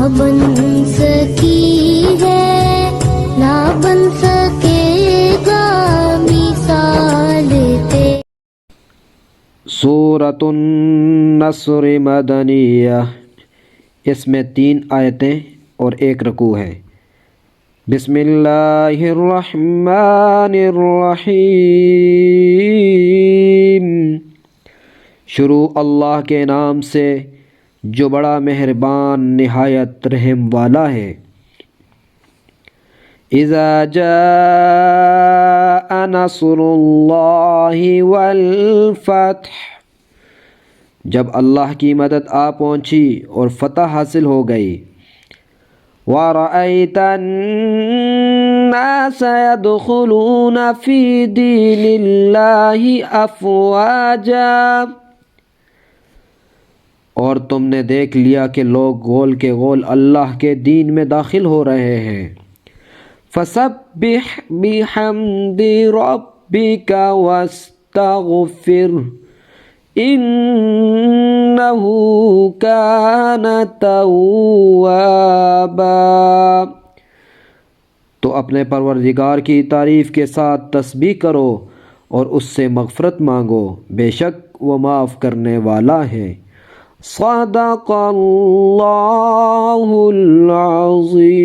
بن سکی ہے نہ بن سکے گا مثال تیری۔ سورۃ النصر مدنیہ، اس میں 3 آیتیں اور 1 رکوع ہے۔ بسم اللہ الرحمن الرحیم، شروع اللہ کے نام سے جو بڑا مہربان نہایت رحم والا ہے۔ اذا جاء نصر اللہ والفتح، جب اللہ کی مدد آ پہنچی اور فتح حاصل ہو گئی۔ وَرَأَيْتَ النَّاسَ يَدْخُلُونَ فِي دِينِ اللَّهِ أَفْوَاجًا، اور تم نے دیکھ لیا کہ لوگ گول کے گول اللہ کے دین میں داخل ہو رہے ہیں۔ فَسَبِّحْ بِحَمْدِ رَبِّكَ وَاسْتَغْفِرْهُ إِنَّهُ كَانَ تَوَّابًا، تو اپنے پروردگار کی تعریف کے ساتھ تسبیح کرو اور اس سے مغفرت مانگو، بے شک وہ معاف کرنے والا ہے۔ صدق اللہ العظیم۔